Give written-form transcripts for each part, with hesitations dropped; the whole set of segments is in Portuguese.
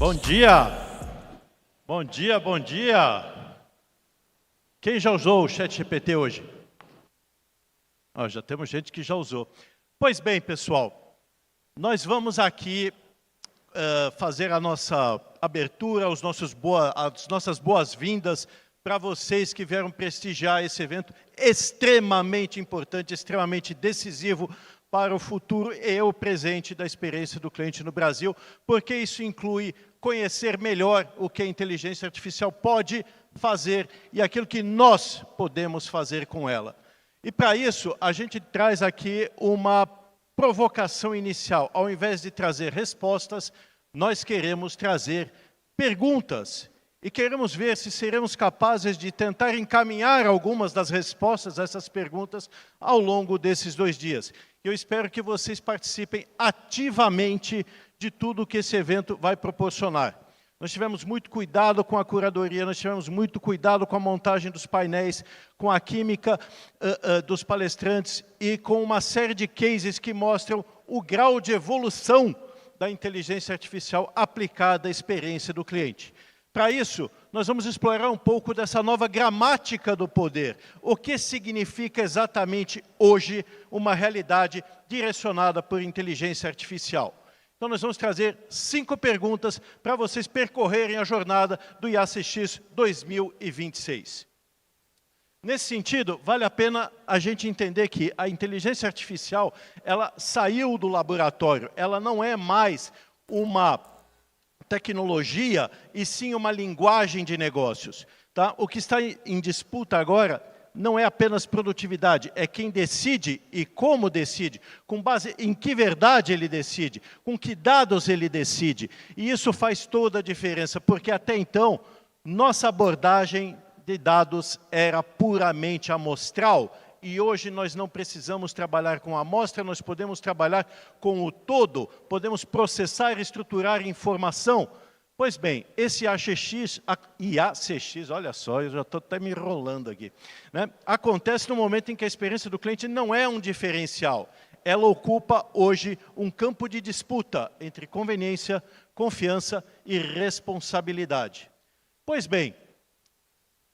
Bom dia! Bom dia, bom dia! Quem já usou o ChatGPT hoje? Já temos gente que já usou. Pois bem, pessoal, nós vamos aqui fazer a nossa abertura, as nossas boas-vindas para vocês que vieram prestigiar esse evento extremamente importante, extremamente decisivo para o futuro e o presente da experiência do cliente no Brasil, porque isso inclui conhecer melhor o que a inteligência artificial pode fazer e aquilo que nós podemos fazer com ela. E para isso, a gente traz aqui uma provocação inicial. Ao invés de trazer respostas, nós queremos trazer perguntas. E queremos ver se seremos capazes de tentar encaminhar algumas das respostas a essas perguntas ao longo desses 2 dias. Eu espero que vocês participem ativamente de tudo que esse evento vai proporcionar. Nós tivemos muito cuidado com a curadoria, nós tivemos muito cuidado com a montagem dos painéis, com a química dos palestrantes e com uma série de cases que mostram o grau de evolução da inteligência artificial aplicada à experiência do cliente. Para isso, nós vamos explorar um pouco dessa nova gramática do poder. O que significa exatamente hoje uma realidade direcionada por inteligência artificial? Então, nós vamos trazer 5 perguntas para vocês percorrerem a jornada do IACX 2026. Nesse sentido, vale a pena a gente entender que a inteligência artificial, ela saiu do laboratório, ela não é mais uma tecnologia, e sim uma linguagem de negócios. Tá? O que está em disputa agora não é apenas produtividade, é quem decide e como decide, com base em que verdade ele decide, com que dados ele decide. E isso faz toda a diferença, porque até então, nossa abordagem de dados era puramente amostral, e hoje nós não precisamos trabalhar com a amostra, nós podemos trabalhar com o todo, podemos processar e estruturar informação. Pois bem, esse IACX, olha só, eu já estou até me enrolando aqui, né? Acontece no momento em que a experiência do cliente não é um diferencial. Ela ocupa hoje um campo de disputa entre conveniência, confiança e responsabilidade. Pois bem,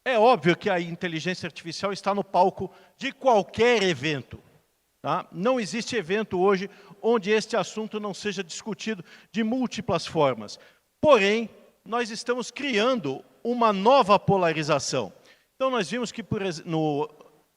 é óbvio que a inteligência artificial está no palco de qualquer evento. Tá? Não existe evento hoje onde este assunto não seja discutido de múltiplas formas. Porém, nós estamos criando uma nova polarização. Então, nós vimos que no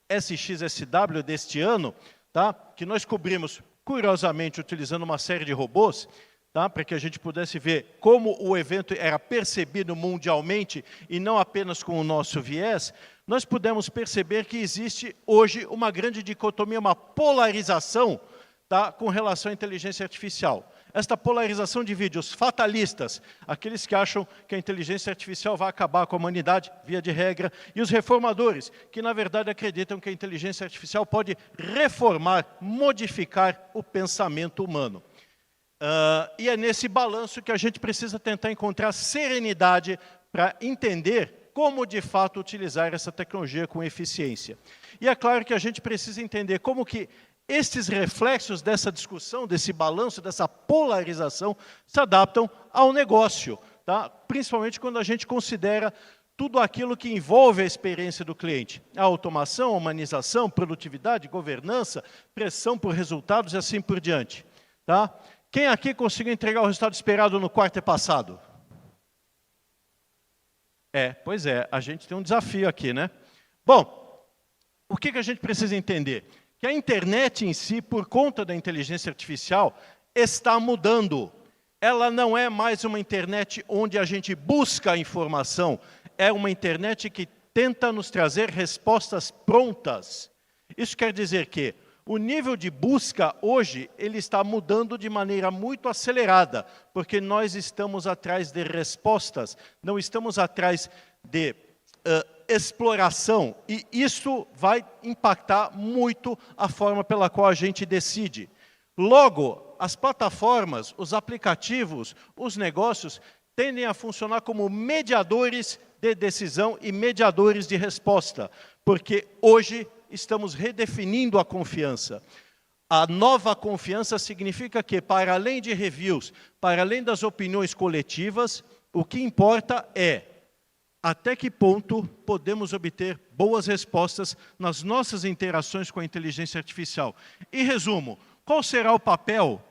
SXSW deste ano, tá? Que nós cobrimos, curiosamente, utilizando uma série de robôs, tá? Para que a gente pudesse ver como o evento era percebido mundialmente e não apenas com o nosso viés, nós pudemos perceber que existe hoje uma grande dicotomia, uma polarização, tá? Com relação à inteligência artificial. Esta polarização divide os fatalistas, aqueles que acham que a inteligência artificial vai acabar com a humanidade, via de regra, e os reformadores, que na verdade acreditam que a inteligência artificial pode reformar, modificar o pensamento humano. E é nesse balanço que a gente precisa tentar encontrar serenidade para entender como de fato utilizar essa tecnologia com eficiência. E é claro que a gente precisa entender como que estes reflexos dessa discussão, desse balanço, dessa polarização, se adaptam ao negócio, tá? Principalmente quando a gente considera tudo aquilo que envolve a experiência do cliente. A automação, a humanização, produtividade, governança, pressão por resultados e assim por diante. Tá? Quem aqui conseguiu entregar o resultado esperado no quarto passado? Pois é, a gente tem um desafio aqui, né? Bom, o que a gente precisa entender? Que a internet em si, por conta da inteligência artificial, está mudando. Ela não é mais uma internet onde a gente busca a informação, é uma internet que tenta nos trazer respostas prontas. Isso quer dizer que o nível de busca hoje, ele está mudando de maneira muito acelerada, porque nós estamos atrás de respostas, não estamos atrás de exploração, e isso vai impactar muito a forma pela qual a gente decide. Logo, as plataformas, os aplicativos, os negócios tendem a funcionar como mediadores de decisão e mediadores de resposta, porque hoje estamos redefinindo a confiança. A nova confiança significa que, para além de reviews, para além das opiniões coletivas, o que importa é até que ponto podemos obter boas respostas nas nossas interações com a inteligência artificial. Em resumo, qual será o papel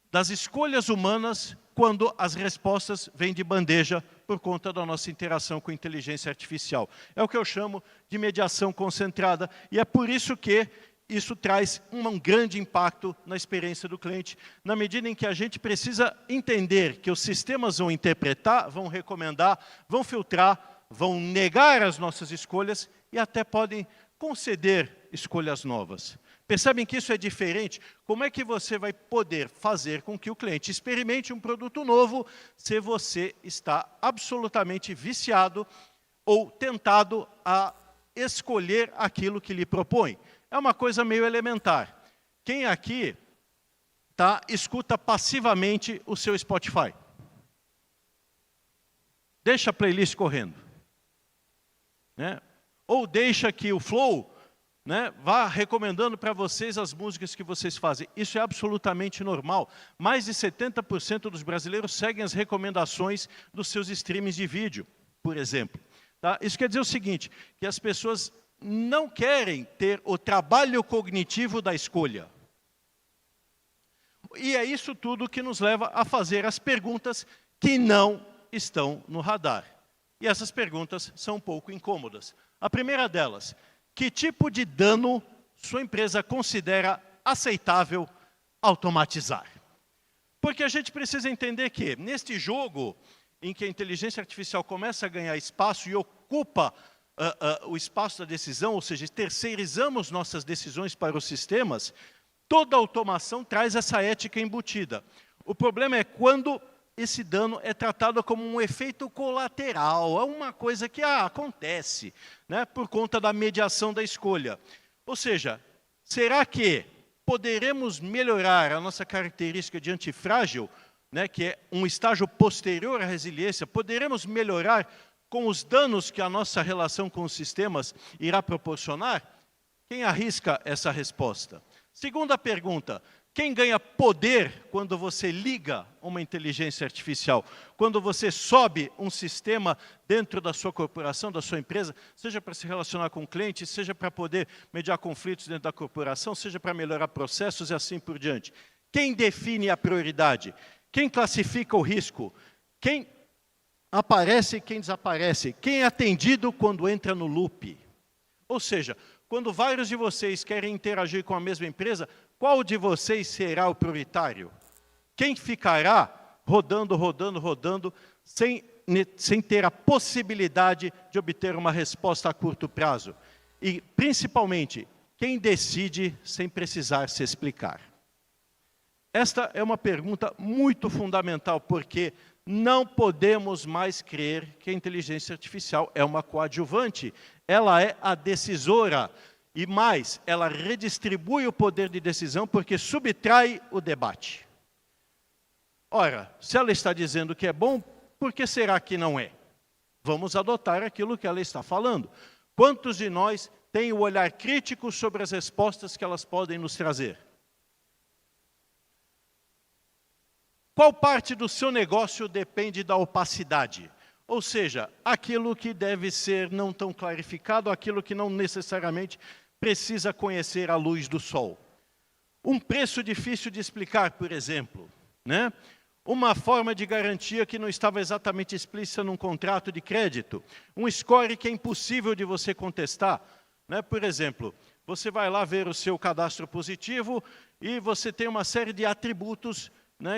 das escolhas humanas quando as respostas vêm de bandeja por conta da nossa interação com a inteligência artificial? É o que eu chamo de mediação concentrada, e é por isso que isso traz um grande impacto na experiência do cliente, na medida em que a gente precisa entender que os sistemas vão interpretar, vão recomendar, vão filtrar, vão negar as nossas escolhas e até podem conceder escolhas novas. Percebem que isso é diferente? Como é que você vai poder fazer com que o cliente experimente um produto novo se você está absolutamente viciado ou tentado a escolher aquilo que lhe propõe? É uma coisa meio elementar. Quem aqui escuta passivamente o seu Spotify? Deixa a playlist correndo. Ou deixa que o Flow vá recomendando para vocês as músicas que vocês fazem. Isso é absolutamente normal. Mais de 70% dos brasileiros seguem as recomendações dos seus streamings de vídeo, por exemplo. Isso quer dizer o seguinte, que as pessoas não querem ter o trabalho cognitivo da escolha. E é isso tudo que nos leva a fazer as perguntas que não estão no radar. E essas perguntas são um pouco incômodas. A primeira delas, que tipo de dano sua empresa considera aceitável automatizar? Porque a gente precisa entender que, neste jogo em que a inteligência artificial começa a ganhar espaço e ocupa o espaço da decisão, ou seja, terceirizamos nossas decisões para os sistemas, toda automação traz essa ética embutida. O problema é quando esse dano é tratado como um efeito colateral, é uma coisa que acontece, por conta da mediação da escolha. Ou seja, será que poderemos melhorar a nossa característica de antifrágil, que é um estágio posterior à resiliência, poderemos melhorar com os danos que a nossa relação com os sistemas irá proporcionar? Quem arrisca essa resposta? Segunda pergunta, quem ganha poder quando você liga uma inteligência artificial? Quando você sobe um sistema dentro da sua corporação, da sua empresa, seja para se relacionar com o cliente, seja para poder mediar conflitos dentro da corporação, seja para melhorar processos e assim por diante. Quem define a prioridade? Quem classifica o risco? Quem aparece e quem desaparece? Quem é atendido quando entra no loop? Ou seja, quando vários de vocês querem interagir com a mesma empresa, qual de vocês será o prioritário? Quem ficará rodando, sem ter a possibilidade de obter uma resposta a curto prazo? E, principalmente, quem decide sem precisar se explicar? Esta é uma pergunta muito fundamental, porque não podemos mais crer que a inteligência artificial é uma coadjuvante. Ela é a decisora. E mais, ela redistribui o poder de decisão porque subtrai o debate. Ora, se ela está dizendo que é bom, por que será que não é? Vamos adotar aquilo que ela está falando. Quantos de nós têm o olhar crítico sobre as respostas que elas podem nos trazer? Qual parte do seu negócio depende da opacidade? Ou seja, aquilo que deve ser não tão clarificado, aquilo que não necessariamente precisa conhecer a luz do sol. Um preço difícil de explicar, por exemplo, uma forma de garantia que não estava exatamente explícita num contrato de crédito, um score que é impossível de você contestar. Por exemplo, você vai lá ver o seu cadastro positivo e você tem uma série de atributos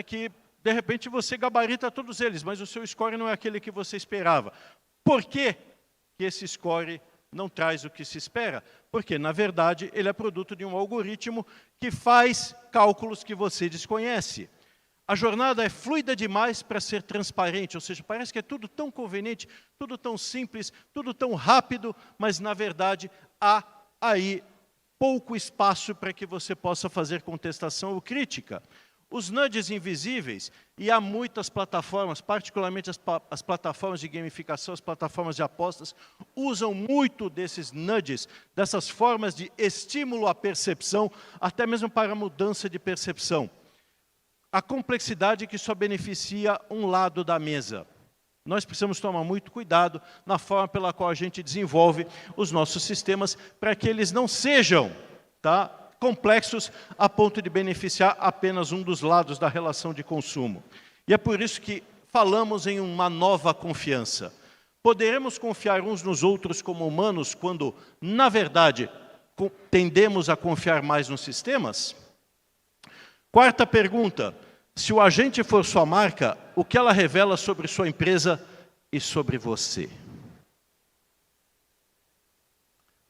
que, de repente, você gabarita todos eles, mas o seu score não é aquele que você esperava. Por que esse score não traz o que se espera? Porque, na verdade, ele é produto de um algoritmo que faz cálculos que você desconhece. A jornada é fluida demais para ser transparente, ou seja, parece que é tudo tão conveniente, tudo tão simples, tudo tão rápido, mas, na verdade, há aí pouco espaço para que você possa fazer contestação ou crítica. Os nudges invisíveis, e há muitas plataformas, particularmente as plataformas de gamificação, as plataformas de apostas, usam muito desses nudges, dessas formas de estímulo à percepção, até mesmo para a mudança de percepção. A complexidade que só beneficia um lado da mesa. Nós precisamos tomar muito cuidado na forma pela qual a gente desenvolve os nossos sistemas para que eles não sejam complexos a ponto de beneficiar apenas um dos lados da relação de consumo. E é por isso que falamos em uma nova confiança. Poderemos confiar uns nos outros como humanos quando, na verdade, tendemos a confiar mais nos sistemas? Quarta pergunta. Se o agente for sua marca, o que ela revela sobre sua empresa e sobre você?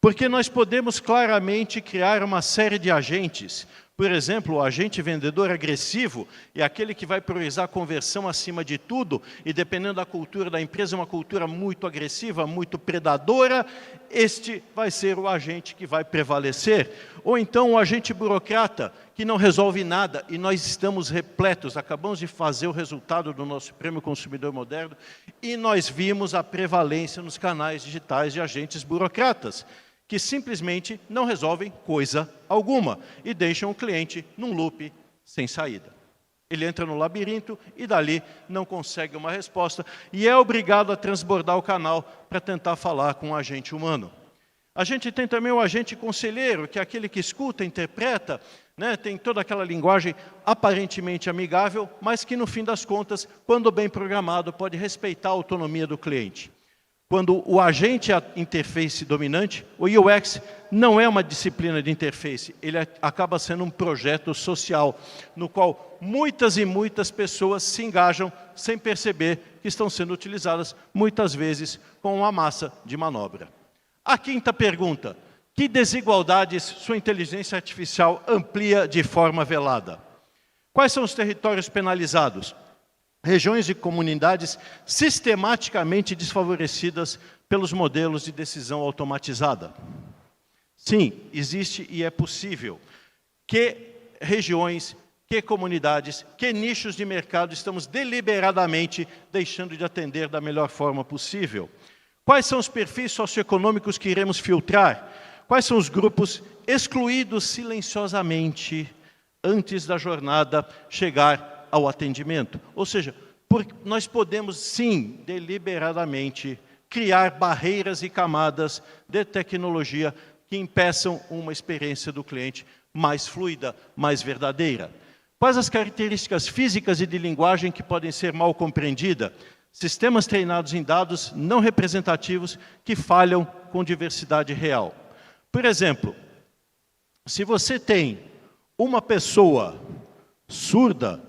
Porque nós podemos claramente criar uma série de agentes. Por exemplo, o agente vendedor agressivo é aquele que vai priorizar a conversão acima de tudo, e dependendo da cultura da empresa, uma cultura muito agressiva, muito predadora, este vai ser o agente que vai prevalecer. Ou então o agente burocrata, que não resolve nada, e nós estamos repletos, acabamos de fazer o resultado do nosso Prêmio Consumidor Moderno, e nós vimos a prevalência nos canais digitais de agentes burocratas, que simplesmente não resolvem coisa alguma e deixam o cliente num loop sem saída. Ele entra no labirinto e dali não consegue uma resposta e é obrigado a transbordar o canal para tentar falar com um agente humano. A gente tem também o agente conselheiro, que é aquele que escuta, interpreta, tem toda aquela linguagem aparentemente amigável, mas que no fim das contas, quando bem programado, pode respeitar a autonomia do cliente. Quando o agente é a interface dominante, o UX não é uma disciplina de interface, ele acaba sendo um projeto social, no qual muitas e muitas pessoas se engajam sem perceber que estão sendo utilizadas, muitas vezes, com uma massa de manobra. A quinta pergunta: que desigualdades sua inteligência artificial amplia de forma velada? Quais são os territórios penalizados? Regiões e comunidades sistematicamente desfavorecidas pelos modelos de decisão automatizada. Sim, existe e é possível. Que regiões, que comunidades, que nichos de mercado estamos deliberadamente deixando de atender da melhor forma possível? Quais são os perfis socioeconômicos que iremos filtrar? Quais são os grupos excluídos silenciosamente antes da jornada chegar ao atendimento? Ou seja, nós podemos sim, deliberadamente, criar barreiras e camadas de tecnologia que impeçam uma experiência do cliente mais fluida, mais verdadeira. Quais as características físicas e de linguagem que podem ser mal compreendidas? Sistemas treinados em dados não representativos que falham com diversidade real. Por exemplo, se você tem uma pessoa surda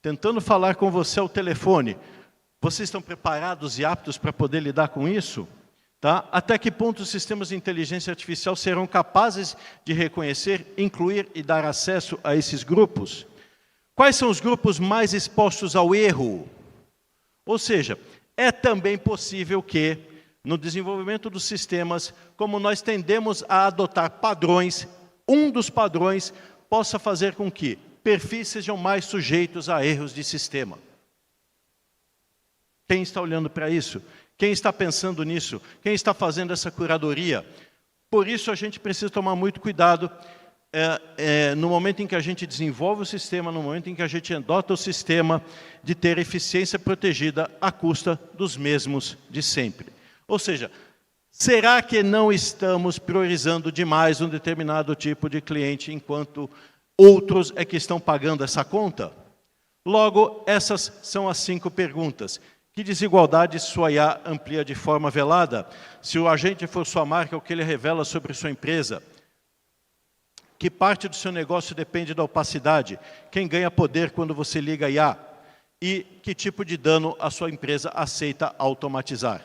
tentando falar com você ao telefone, vocês estão preparados e aptos para poder lidar com isso? Até que ponto os sistemas de inteligência artificial serão capazes de reconhecer, incluir e dar acesso a esses grupos? Quais são os grupos mais expostos ao erro? Ou seja, é também possível que, no desenvolvimento dos sistemas, como nós tendemos a adotar padrões, um dos padrões possa fazer com que perfis sejam mais sujeitos a erros de sistema. Quem está olhando para isso? Quem está pensando nisso? Quem está fazendo essa curadoria? Por isso a gente precisa tomar muito cuidado no momento em que a gente desenvolve o sistema, no momento em que a gente adota o sistema, de ter eficiência protegida à custa dos mesmos de sempre. Ou seja, será que não estamos priorizando demais um determinado tipo de cliente enquanto outros é que estão pagando essa conta? Logo, essas são as 5 perguntas. Que desigualdade sua IA amplia de forma velada? Se o agente for sua marca, o que ele revela sobre sua empresa? Que parte do seu negócio depende da opacidade? Quem ganha poder quando você liga a IA? E que tipo de dano a sua empresa aceita automatizar?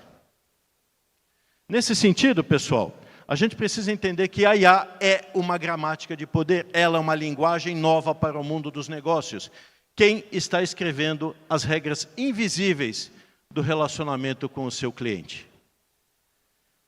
Nesse sentido, pessoal, a gente precisa entender que a IA é uma gramática de poder, ela é uma linguagem nova para o mundo dos negócios. Quem está escrevendo as regras invisíveis do relacionamento com o seu cliente?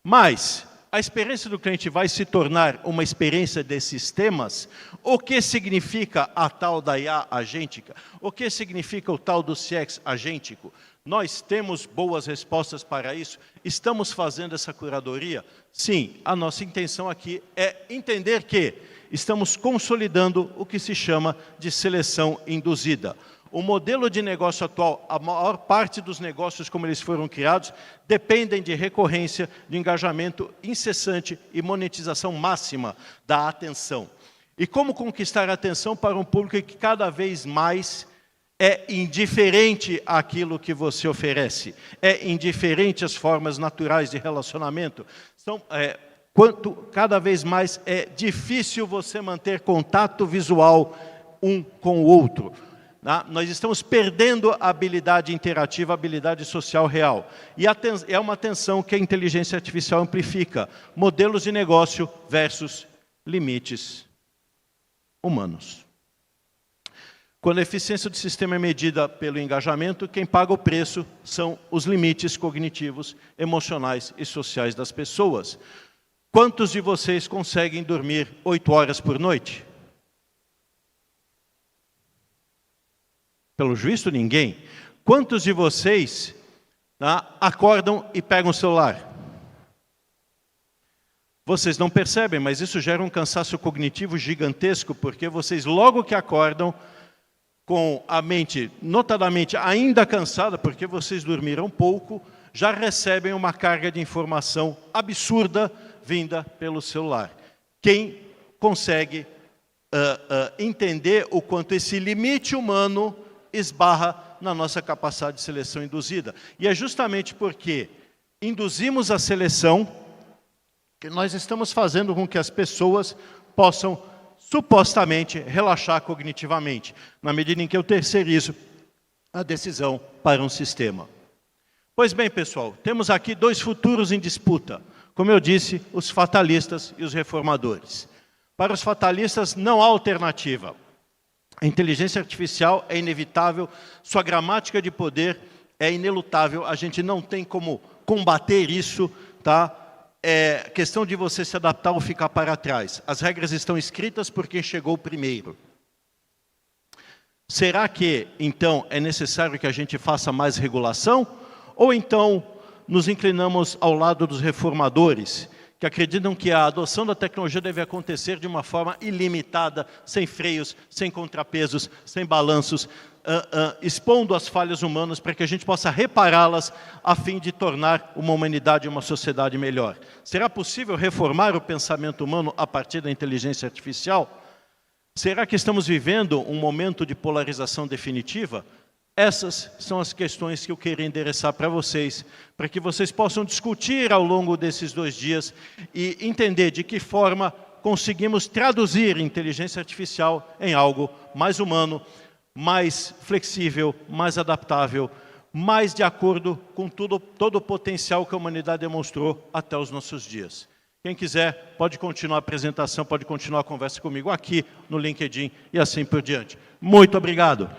Mas, A experiência do cliente vai se tornar uma experiência de sistemas? O que significa a tal da IA agêntica? O que significa o tal do CX agêntico? Nós temos boas respostas para isso? Estamos fazendo essa curadoria? Sim, a nossa intenção aqui é entender que estamos consolidando o que se chama de seleção induzida. O modelo de negócio atual, a maior parte dos negócios como eles foram criados, dependem de recorrência, de engajamento incessante e monetização máxima da atenção. E como conquistar a atenção para um público que cada vez mais é indiferente àquilo que você oferece, é indiferente às formas naturais de relacionamento. Cada vez mais é difícil você manter contato visual um com o outro. Nós estamos perdendo a habilidade interativa, a habilidade social real. E é uma tensão que a inteligência artificial amplifica. Modelos de negócio versus limites humanos. Quando a eficiência do sistema é medida pelo engajamento, quem paga o preço são os limites cognitivos, emocionais e sociais das pessoas. Quantos de vocês conseguem dormir 8 horas por noite? Pelo visto, ninguém. Quantos de vocês acordam e pegam o celular? Vocês não percebem, mas isso gera um cansaço cognitivo gigantesco, porque vocês, logo que acordam, com a mente notadamente ainda cansada, porque vocês dormiram pouco, já recebem uma carga de informação absurda vinda pelo celular. Quem consegue entender o quanto esse limite humano esbarra na nossa capacidade de seleção induzida. E é justamente porque induzimos a seleção que nós estamos fazendo com que as pessoas possam, supostamente, relaxar cognitivamente, na medida em que eu terceirizo a decisão para um sistema. Pois bem, pessoal, temos aqui 2 futuros em disputa. Como eu disse, os fatalistas e os reformadores. Para os fatalistas, não há alternativa. A inteligência artificial é inevitável, sua gramática de poder é inelutável, a gente não tem como combater isso, tá? É questão de você se adaptar ou ficar para trás. As regras estão escritas por quem chegou primeiro. Será que, então, é necessário que a gente faça mais regulação? Ou então nos inclinamos ao lado dos reformadores, que acreditam que a adoção da tecnologia deve acontecer de uma forma ilimitada, sem freios, sem contrapesos, sem balanços, expondo as falhas humanas para que a gente possa repará-las a fim de tornar uma humanidade e uma sociedade melhor. Será possível reformar o pensamento humano a partir da inteligência artificial? Será que estamos vivendo um momento de polarização definitiva? Essas são as questões que eu queria endereçar para vocês, para que vocês possam discutir ao longo desses 2 dias e entender de que forma conseguimos traduzir inteligência artificial em algo mais humano, mais flexível, mais adaptável, mais de acordo com todo o potencial que a humanidade demonstrou até os nossos dias. Quem quiser pode continuar a apresentação, pode continuar a conversa comigo aqui no LinkedIn e assim por diante. Muito obrigado.